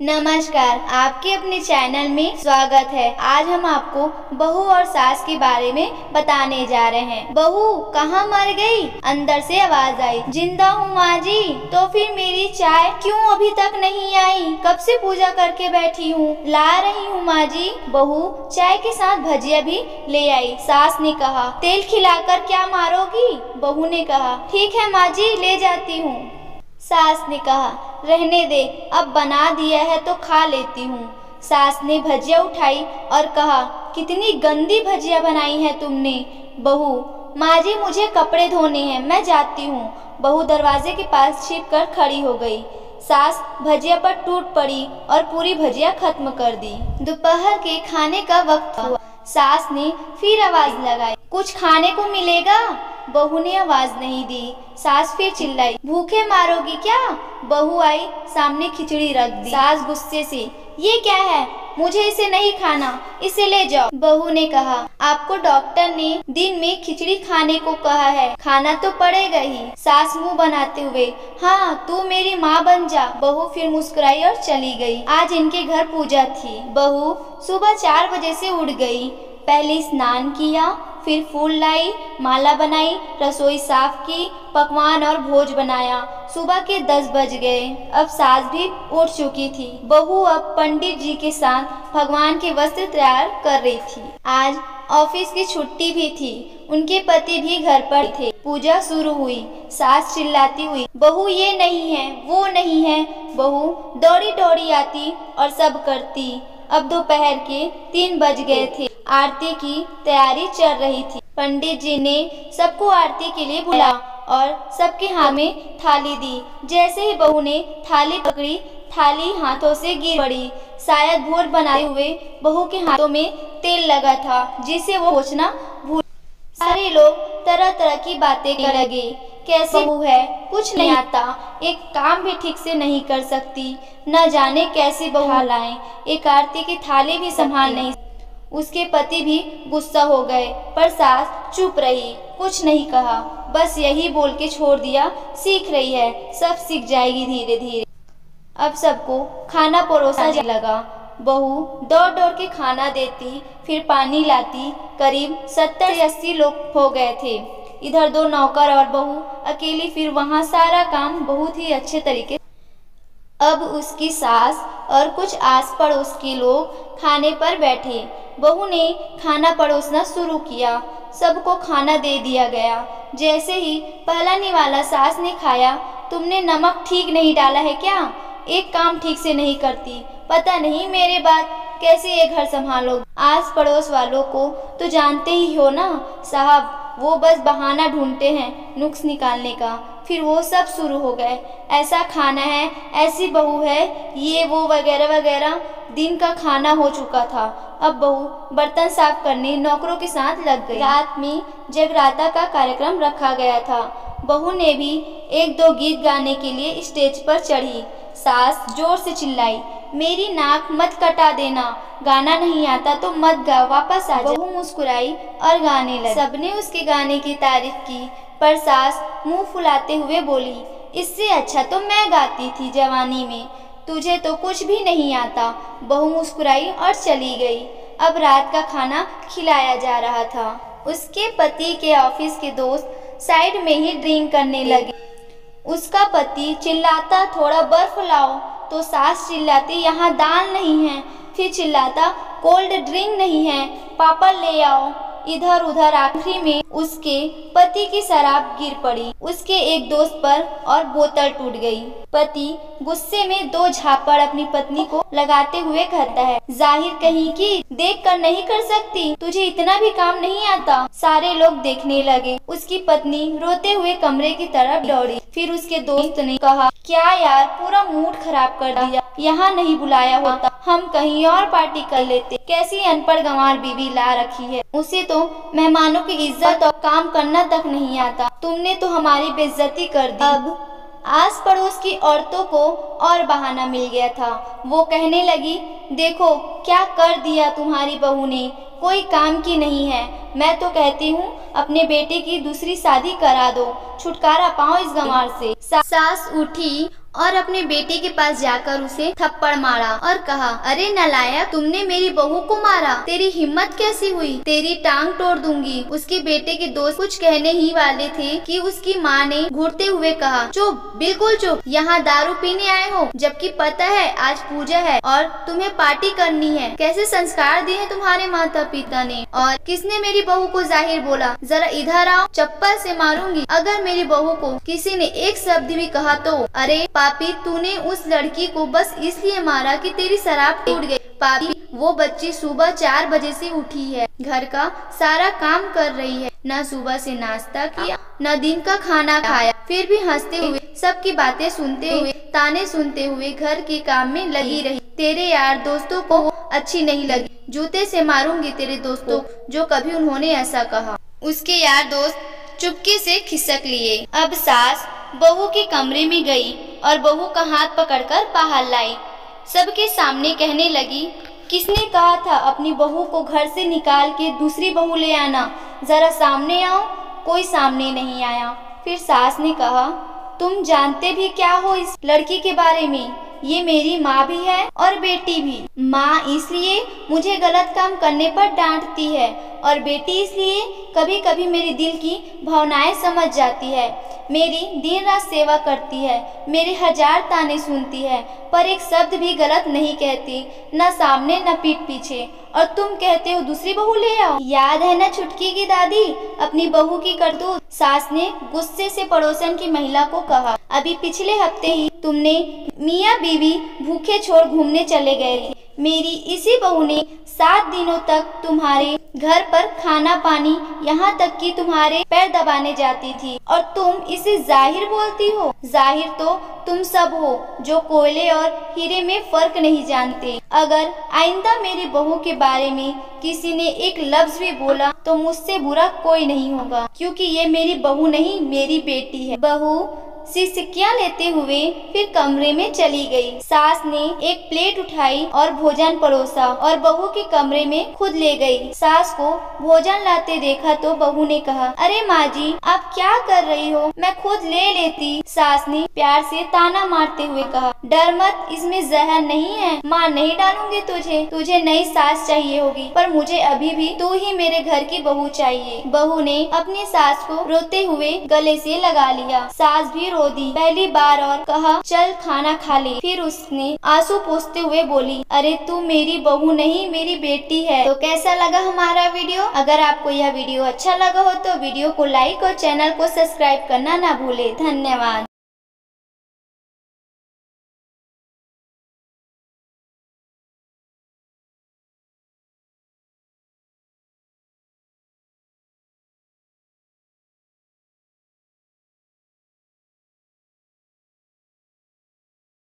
नमस्कार, आपके अपने चैनल में स्वागत है। आज हम आपको बहू और सास के बारे में बताने जा रहे हैं। बहू कहाँ मर गई? अंदर से आवाज आई, जिंदा हूँ माँ जी। तो फिर मेरी चाय क्यों अभी तक नहीं आई? कब से पूजा करके बैठी हूँ, ला रही हूँ माँ जी। बहू चाय के साथ भजिया भी ले आई। सास ने कहा, तेल खिलाकर क्या मारोगी? बहू ने कहा, ठीक है माँ जी, ले जाती हूँ। सास ने कहा, रहने दे, अब बना दिया है तो खा लेती हूँ। सास ने भजिया उठाई और कहा, कितनी गंदी भजिया बनाई है तुमने। बहू, माँ जी मुझे कपड़े धोने हैं, मैं जाती हूँ। बहू दरवाजे के पास छिपकर खड़ी हो गई। सास भजिया पर टूट पड़ी और पूरी भजिया खत्म कर दी। दोपहर के खाने का वक्त हुआ। सास ने फिर आवाज लगाई, कुछ खाने को मिलेगा? बहू ने आवाज नहीं दी। सास फिर चिल्लाई, भूखे मारोगी क्या? बहू आई, सामने खिचड़ी रख दी। सास गुस्से से, ये क्या है? मुझे इसे नहीं खाना, इसे ले जाओ। बहू ने कहा, आपको डॉक्टर ने दिन में खिचड़ी खाने को कहा है, खाना तो पड़ेगा ही। सास मुंह बनाते हुए, हाँ तू मेरी माँ बन जा। बहू फिर मुस्कुराई और चली गई। आज इनके घर पूजा थी। बहू सुबह 4 बजे से उठ गई। पहले स्नान किया, फिर फूल लाई, माला बनाई, रसोई साफ की, पकवान और भोज बनाया। सुबह के 10 बज गए। अब सास भी उठ चुकी थी। बहू अब पंडित जी के साथ भगवान के वस्त्र तैयार कर रही थी। आज ऑफिस की छुट्टी भी थी। उनके पति भी घर पर थे। पूजा शुरू हुई। सास चिल्लाती हुई, बहू ये नहीं है, वो नहीं है। बहू दौड़ी दौड़ी आती और सब करती। अब दोपहर के 3 बज गए थे। आरती की तैयारी चल रही थी। पंडित जी ने सबको आरती के लिए बुलाया और सबके हाथ में थाली दी। जैसे ही बहू ने थाली पकड़ी, थाली हाथों से गिर पड़ी। शायद भोर बनाते हुए बहू के हाथों में तेल लगा था, जिसे वो पोंछना भूल। सारे लोग तरह तरह की बातें कर लगे। कैसी बहू है, कुछ नहीं आता, एक काम भी ठीक से नहीं कर सकती, न जाने कैसी बहू लाएं, एक आरती की थाली भी संभाल नहीं। उसके पति भी गुस्सा हो गए, पर सास चुप रही, कुछ नहीं कहा, बस यही बोल के छोड़ दिया, सीख रही है, सब सीख जाएगी धीरे धीरे। अब सबको खाना परोसा जाने लगा। बहू दौड़ दौड़ के खाना देती, फिर पानी लाती। करीब 70 से 80 लोग हो गए थे। इधर 2 नौकर और बहू अकेली। फिर वहाँ सारा काम बहुत ही अच्छे तरीके। अब उसकी सास और कुछ आस पड़ोस के लोग खाने पर बैठे। बहू ने खाना परोसना शुरू किया। सबको खाना दे दिया गया। जैसे ही पहला निवाला सास ने खाया, तुमने नमक ठीक नहीं डाला है क्या? एक काम ठीक से नहीं करती, पता नहीं मेरे बाद कैसे ये घर संभालोगे। आस पड़ोस वालों को तो जानते ही हो ना साहब, वो बस बहाना ढूंढते हैं नुक्स निकालने का। फिर वो सब शुरू हो गए, ऐसा खाना है, ऐसी बहू है, ये वो वगैरह वगैरह। दिन का खाना हो चुका था। अब बहू बर्तन साफ करने नौकरों के साथ लग गई। रात में जगराता का कार्यक्रम रखा गया था। बहू ने भी 1-2 गीत गाने के लिए स्टेज पर चढ़ी। सास जोर से चिल्लाई, मेरी नाक मत कटा देना, गाना नहीं आता तो मत गा, वापस आ जा। बहू मुस्कुराई और गाने लगी। सबने उसके गाने की तारीफ की, पर सास मुंह फुलाते हुए बोली, इससे अच्छा तो मैं गाती थी जवानी में, तुझे तो कुछ भी नहीं आता। बहू मुस्कुराई और चली गई। अब रात का खाना खिलाया जा रहा था। उसके पति के ऑफिस के दोस्त साइड में ही ड्रिंक करने लगे। उसका पति चिल्लाता, थोड़ा बर्फ लाओ, तो सास चिल्लाती, यहाँ दाल नहीं है। फिर चिल्लाता, कोल्ड ड्रिंक नहीं है, पापड़ ले आओ। इधर उधर आखिरी में उसके पति की शराब गिर पड़ी उसके एक दोस्त पर और बोतल टूट गई। पति गुस्से में 2 झापड़ अपनी पत्नी को लगाते हुए कहता है, जाहिर कहीं की, देख कर नहीं कर सकती, तुझे इतना भी काम नहीं आता। सारे लोग देखने लगे। उसकी पत्नी रोते हुए कमरे की तरफ दौड़ी। फिर उसके दोस्त ने कहा, क्या यार, पूरा मूड खराब कर दिया, यहाँ नहीं बुलाया होता, हम कहीं और पार्टी कर लेते। कैसी अनपढ़ गंवार बीवी ला रखी है, उसे तो मेहमानों की इज्जत और काम करना तक नहीं आता, तुमने तो हमारी बेइज्जती कर दी। अब आस पड़ोस की औरतों को और बहाना मिल गया था। वो कहने लगी, देखो क्या कर दिया तुम्हारी बहू ने, कोई काम की नहीं है। मैं तो कहती हूँ अपने बेटे की दूसरी शादी करा दो, छुटकारा पाओ इस गंवार से। सास उठी और अपने बेटे के पास जाकर उसे थप्पड़ मारा और कहा, अरे नालायक, तुमने मेरी बहू को मारा, तेरी हिम्मत कैसी हुई, तेरी टांग तोड़ दूंगी। उसके बेटे के दोस्त कुछ कहने ही वाले थे कि उसकी माँ ने घूरते हुए कहा, चुप, बिल्कुल चुप, यहाँ दारू पीने आए हो, जबकि पता है आज पूजा है और तुम्हें पार्टी करनी है। कैसे संस्कार दिए तुम्हारे माता पिता ने, और किसने मेरी बहू को जाहिर बोला, जरा इधर आओ, चप्पल से मारूंगी अगर मेरी बहू को किसी ने एक शब्द भी कहा तो। अरे पापी, तूने उस लड़की को बस इसलिए मारा कि तेरी शराब टूट गई। पापी, वो बच्ची सुबह 4 बजे से उठी है, घर का सारा काम कर रही है, न सुबह से नाश्ता किया न दिन का खाना खाया, फिर भी हंसते हुए सबकी बातें सुनते हुए ताने सुनते हुए घर के काम में लगी रही। तेरे यार दोस्तों को अच्छी नहीं लगी, जूते से मारूंगी तेरे दोस्तों जो कभी उन्होंने ऐसा कहा। उसके यार दोस्त चुपके से खिसक लिए। अब सास बहू के कमरे में गई और बहू का हाथ पकड़कर बाहर लाई। सबके सामने कहने लगी, किसने कहा था अपनी बहू को घर से निकाल के दूसरी बहू ले आना, जरा सामने आओ। कोई सामने नहीं आया। फिर सास ने कहा, तुम जानते भी क्या हो इस लड़की के बारे में, ये मेरी माँ भी है और बेटी भी। माँ इसलिए मुझे गलत काम करने पर डांटती है और बेटी इसलिए कभी कभी मेरे दिल की भावनाएं समझ जाती है। मेरी दिन रात सेवा करती है, मेरे 1000 ताने सुनती है, पर एक शब्द भी गलत नहीं कहती, न सामने न पीठ पीछे। और तुम कहते हो दूसरी बहू ले आओ। याद है न छुटकी की दादी, अपनी बहू की करतूत। सास ने गुस्से से पड़ोसन की महिला को कहा, अभी पिछले हफ्ते ही तुमने मियाँ बीवी भूखे छोड़ घूमने चले गए। मेरी इसी बहू ने 7 दिनों तक तुम्हारे घर पर खाना पानी, यहाँ तक कि तुम्हारे पैर दबाने जाती थी, और तुम इसे जाहिर बोलती हो। जाहिर तो तुम सब हो जो कोयले और हीरे में फर्क नहीं जानते। अगर आइंदा मेरी बहू के बारे में किसी ने एक लफ्ज भी बोला तो मुझसे बुरा कोई नहीं होगा, क्योंकि ये मेरी बहू नहीं, मेरी बेटी है। बहू सिसकियां लेते हुए फिर कमरे में चली गई। सास ने एक प्लेट उठाई और भोजन परोसा और बहू के कमरे में खुद ले गई। सास को भोजन लाते देखा तो बहू ने कहा, अरे माँ जी, आप क्या कर रही हो, मैं खुद ले लेती। सास ने प्यार से ताना मारते हुए कहा, डर मत, इसमें जहर नहीं है, माँ नहीं डालूंगी तुझे। तुझे नई सास चाहिए होगी, पर मुझे अभी भी तू ही मेरे घर की बहू चाहिए। बहू ने अपनी सास को रोते हुए गले से लगा लिया। सास भी रो दी पहली बार और कहा, चल खाना खा ले। फिर उसने आंसू पोंछते हुए बोली, अरे तू मेरी बहू नहीं, मेरी बेटी है। तो कैसा लगा हमारा वीडियो? अगर आपको यह वीडियो अच्छा लगा हो तो वीडियो को लाइक और चैनल को सब्सक्राइब करना ना भूले। धन्यवाद।